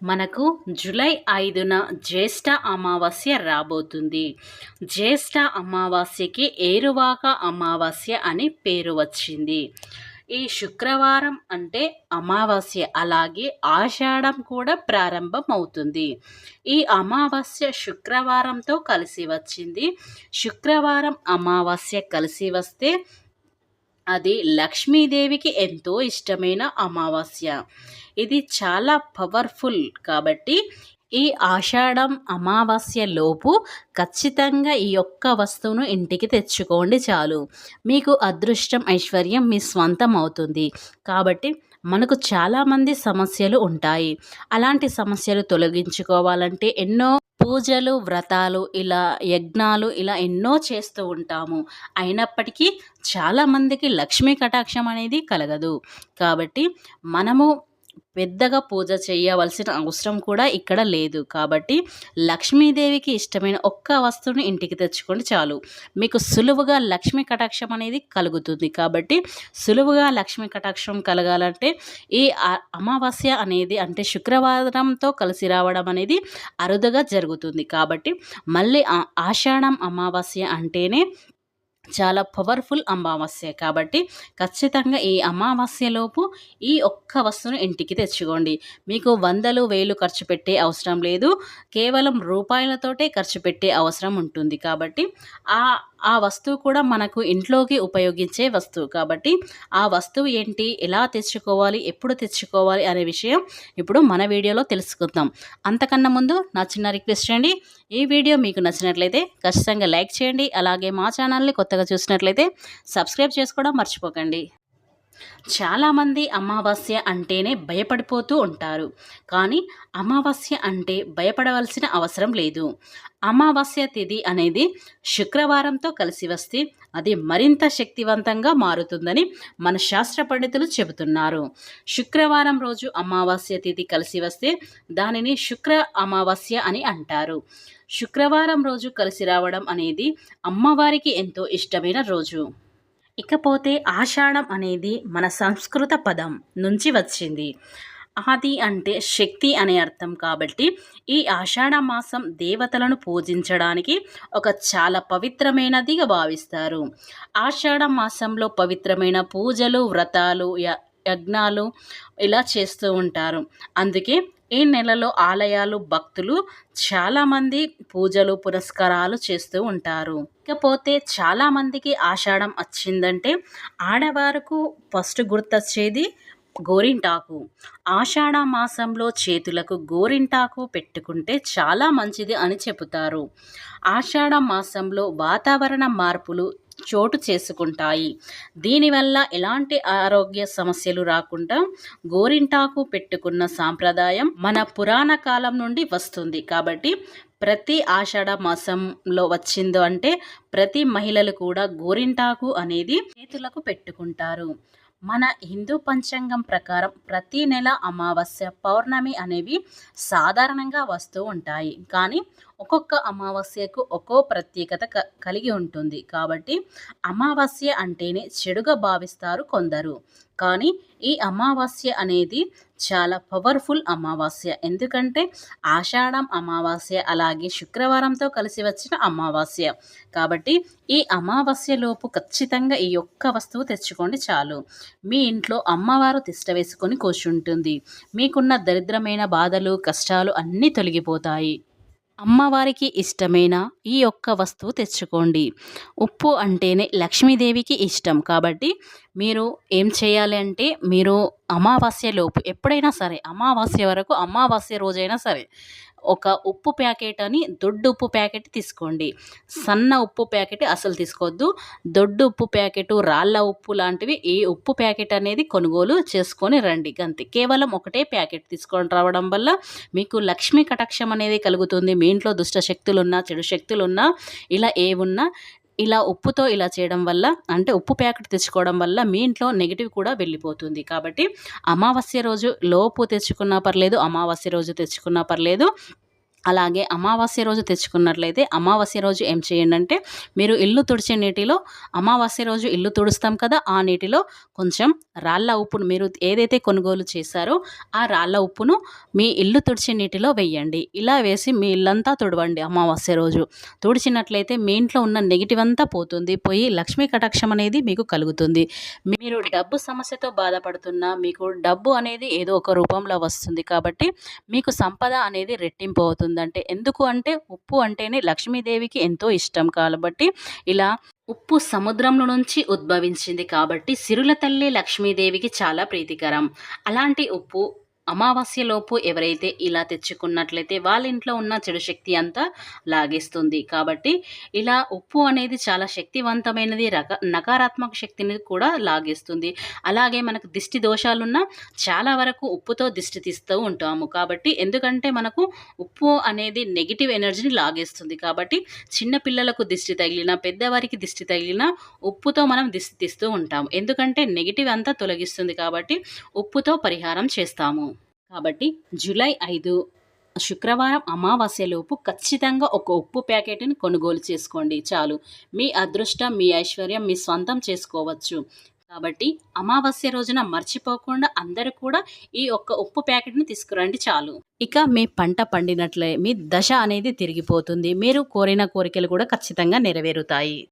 మనకు జూలై 5న జ్యేష్ఠ అమావాస్య రాబోతుంది. జ్యేష్ఠ అమావాస్యకి ఏరువాక అమావాస్య అని పేరు వచ్చింది. ఈ శుక్రవారం అంటే అమావాస్య, అలాగే ఆషాఢం కూడా ప్రారంభం అవుతుంది. ఈ అమావాస్య శుక్రవారంతో కలిసి వచ్చింది. శుక్రవారం అమావాస్య కలిసి వస్తే అది లక్ష్మీదేవికి ఎంతో ఇష్టమైన అమావాస్య. ఇది చాలా పవర్ఫుల్ కాబట్టి ఈ ఆషాఢం అమావాస్య లోపు ఖచ్చితంగా ఈ యొక్క వస్తువును ఇంటికి తెచ్చుకోండి చాలు. మీకు అదృష్టం, ఐశ్వర్యం మీ స్వంతం అవుతుంది. కాబట్టి మనకు చాలామంది సమస్యలు ఉంటాయి. అలాంటి సమస్యలు తొలగించుకోవాలంటే ఎన్నో పూజలు, వ్రతాలు, ఇలా యజ్ఞాలు ఇలా ఎన్నో చేస్తూ ఉంటాము. అయినప్పటికీ చాలామందికి లక్ష్మీ కటాక్షం అనేది కలగదు. కాబట్టి మనము పెద్దగా పూజ చేయవలసిన అవసరం కూడా ఇక్కడ లేదు. కాబట్టి లక్ష్మీదేవికి ఇష్టమైన ఒక్క వస్తువుని ఇంటికి తెచ్చుకోండి చాలు. మీకు సులువుగా లక్ష్మీ కటాక్షం అనేది కలుగుతుంది. కాబట్టి సులువుగా లక్ష్మీ కటాక్షం కలగాలంటే ఈ అమావాస్య అనేది అంటే శుక్రవారంతో కలిసి రావడం అనేది అరుదుగా జరుగుతుంది. కాబట్టి మళ్ళీ ఆషాఢం అమావాస్య అంటేనే చాలా పవర్ఫుల్ అమావాస్య. కాబట్టి ఖచ్చితంగా ఈ అమావాస్యలోపు ఈ ఒక్క వస్తువును ఇంటికి తెచ్చుకోండి. మీకు వందలు వేలు ఖర్చు పెట్టే అవసరం లేదు. కేవలం రూపాయలతోటే ఖర్చు పెట్టే అవసరం ఉంటుంది. కాబట్టి ఆ వస్తువు కూడా మనకు ఇంట్లోకి ఉపయోగించే వస్తువు. కాబట్టి ఆ వస్తువు ఏంటి, ఎలా తెచ్చుకోవాలి, ఎప్పుడు తెచ్చుకోవాలి అనే విషయం ఇప్పుడు మన వీడియోలో తెలుసుకుందాం. అంతకన్నా ముందు నా చిన్న రిక్వెస్ట్ అండి, ఈ వీడియో మీకు నచ్చినట్లయితే ఖచ్చితంగా లైక్ చేయండి. అలాగే మా ఛానల్ని కొత్తగా చూసినట్లయితే సబ్స్క్రైబ్ చేసుకోవడం మర్చిపోకండి. చాలామంది అమావాస్య అంటేనే భయపడిపోతూ ఉంటారు. కానీ అమావాస్య అంటే భయపడవలసిన అవసరం లేదు. అమావాస్య తిథి అనేది శుక్రవారంతో కలిసి వస్తే అది మరింత శక్తివంతంగా మారుతుందని మన శాస్త్ర పండితులు చెబుతున్నారు. శుక్రవారం రోజు అమావాస్య తిథి కలిసి వస్తే దానిని శుక్ర అమావాస్య అని అంటారు. శుక్రవారం రోజు కలిసి రావడం అనేది అమ్మవారికి ఎంతో ఇష్టమైన రోజు. ఇకపోతే ఆషాఢం అనేది మన సంస్కృత పదం నుంచి వచ్చింది. ఆది అంటే శక్తి అనే అర్థం. కాబట్టి ఈ ఆషాఢ మాసం దేవతలను పూజించడానికి ఒక చాలా పవిత్రమైనదిగా భావిస్తారు. ఆషాఢ మాసంలో పవిత్రమైన పూజలు, వ్రతాలు, యజ్ఞాలు ఇలా చేస్తూ ఉంటారు. అందుకే ఈ నెలలో ఆలయాలు, భక్తులు చాలామంది పూజలు, పురస్కారాలు చేస్తూ ఉంటారు. ఇకపోతే చాలామందికి ఆషాఢం వచ్చిందంటే ఆడవారికి ఫస్ట్ గుర్తొచ్చేది గోరింటాకు. ఆషాఢ మాసంలో చేతులకు గోరింటాకు పెట్టుకుంటే చాలా మంచిది అని చెబుతారు. ఆషాఢ మాసంలో వాతావరణ మార్పులు చోటు చేసుకుంటాయి. దీనివల్ల ఎలాంటి ఆరోగ్య సమస్యలు రాకుండా గోరింటాకు పెట్టుకున్న సాంప్రదాయం మన పురాణ కాలం నుండి వస్తుంది. కాబట్టి ప్రతి ఆషాఢ మాసంలో వచ్చిందో అంటే ప్రతి మహిళలు కూడా గోరింటాకు అనేది చేతులకు పెట్టుకుంటారు. మన హిందూ పంచాంగం ప్రకారం ప్రతి నెల అమావాస్య, పౌర్ణమి అనేవి సాధారణంగా వస్తూ ఉంటాయి. కానీ ఒక్కొక్క అమావాస్యకు ఒక్కో ప్రత్యేకత కలిగి ఉంటుంది. కాబట్టి అమావాస్య అంటేనే చెడుగా భావిస్తారు కొందరు. కానీ ఈ అమావాస్య అనేది చాలా పవర్ఫుల్ అమావాస్య. ఎందుకంటే ఆషాఢం అమావాస్య అలాగే శుక్రవారంతో కలిసి వచ్చిన అమావాస్య. కాబట్టి ఈ అమావాస్యలోపు ఖచ్చితంగా ఈ ఒక్క వస్తువు తెచ్చుకోండి చాలు. మీ ఇంట్లో అమ్మవారు తిష్ట వేసుకొని కూర్చుంటుంది. మీకున్న దరిద్రమైన బాధలు, కష్టాలు అన్నీ తొలగిపోతాయి. అమ్మవారికి ఇష్టమైన ఈ ఒక్క వస్తువు తెచ్చుకోండి. ఉప్పు అంటేనే లక్ష్మీదేవికి ఇష్టం. కాబట్టి మీరు ఏం చేయాలి అంటే మీరు అమావాస్యలోపు ఎప్పుడైనా సరే, అమావాస్య వరకు, అమావాస్య రోజైనా సరే ఒక ఉప్పు ప్యాకెట్ అని దొడ్డు ఉప్పు ప్యాకెట్ తీసుకోండి. సన్న ఉప్పు ప్యాకెట్ అసలు తీసుకోవద్దు. దొడ్డు ఉప్పు ప్యాకెట్, రాళ్ళ ఉప్పు లాంటివి ఈ ఉప్పు ప్యాకెట్ అనేది కొనుగోలు చేసుకొని రండి. అంతే, కేవలం ఒకటే ప్యాకెట్ తీసుకొని రావడం వల్ల మీకు లక్ష్మీ కటాక్షం అనేది కలుగుతుంది. మీ ఇంట్లో దుష్ట శక్తులున్నా, చెడు శక్తులున్నా, ఇలా ఏవున్నా ఇలా ఉప్పుతో ఇలా చేయడం వల్ల, అంటే ఉప్పు ప్యాకెట్ తెచ్చుకోవడం వల్ల మీ ఇంట్లో నెగిటివ్ కూడా వెళ్ళిపోతుంది. కాబట్టి అమావాస్య రోజు లోపు తెచ్చుకున్నా పర్లేదు, అమావాస్య రోజు తెచ్చుకున్నా పర్లేదు. అలాగే అమావాస్య రోజు తెచ్చుకున్నట్లయితే అమావాస్య రోజు ఏం చేయండి అంటే మీరు ఇల్లు తుడిచే నీటిలో అమావాస్య రోజు ఇల్లు తుడుస్తాం కదా, ఆ నీటిలో కొంచెం రాళ్ళ ఉప్పును మీరు ఏదైతే కొనుగోలు చేశారో ఆ రాళ్ళ ఉప్పును మీ ఇల్లు తుడిచే నీటిలో వేయండి. ఇలా వేసి మీ ఇల్లంతా తుడవండి. అమావాస్య రోజు తుడిచినట్లయితే మీ ఇంట్లో ఉన్న నెగిటివ్ అంతా పోతుంది, పోయి లక్ష్మీ కటాక్షం అనేది మీకు కలుగుతుంది. మీరు డబ్బు సమస్యతో బాధపడుతున్నా మీకు డబ్బు అనేది ఏదో ఒక రూపంలో వస్తుంది కాబట్టి మీకు సంపద అనేది రెట్టింపు అవుతుంది. అంటే ఎందుకు అంటే ఉప్పు అంటేనే లక్ష్మీదేవికి ఎంతో ఇష్టం కాబట్టి ఇలా ఉప్పు సముద్రంలో నుంచి ఉద్భవించింది కాబట్టి సిరుల తల్లి లక్ష్మీదేవికి చాలా ప్రీతికరం. అలాంటి ఉప్పు అమావాస్యలోపు ఎవరైతే ఇలా తెచ్చుకున్నట్లయితే వాళ్ళ ఇంట్లో ఉన్న చెడు శక్తి అంతా లాగేస్తుంది. కాబట్టి ఇలా ఉప్పు అనేది చాలా శక్తివంతమైనది, నకారాత్మక శక్తిని కూడా లాగేస్తుంది. అలాగే మనకు దిష్టి దోషాలున్న చాలా వరకు ఉప్పుతో దిష్టి తీస్తూ ఉంటాము. కాబట్టి ఎందుకంటే మనకు ఉప్పు అనేది నెగిటివ్ ఎనర్జీని లాగేస్తుంది. కాబట్టి చిన్న పిల్లలకు దిష్టి తగిలినా పెద్దవారికి దిష్టి తగిలినా ఉప్పుతో మనం దిష్టి తీస్తూ ఉంటాము. ఎందుకంటే నెగిటివ్ అంతా తొలగిస్తుంది కాబట్టి ఉప్పుతో పరిహారం చేస్తాము. కాబట్టి జూలై 5 శుక్రవారం అమావాస్యలోపు ఖచ్చితంగా ఒక ఉప్పు ప్యాకెట్ని కొనుగోలు చేసుకోండి చాలు. మీ అదృష్టం, మీ ఐశ్వర్యం మీ స్వంతం చేసుకోవచ్చు. కాబట్టి అమావాస్య రోజున మర్చిపోకుండా అందరూ కూడా ఈ ఒక్క ఉప్పు ప్యాకెట్ని తీసుకురండి చాలు. ఇక మీ పంట పండినట్లే మీ దశ అనేది తిరిగిపోతుంది. మీరు కోరిన కోరికలు కూడా ఖచ్చితంగా నెరవేరుతాయి.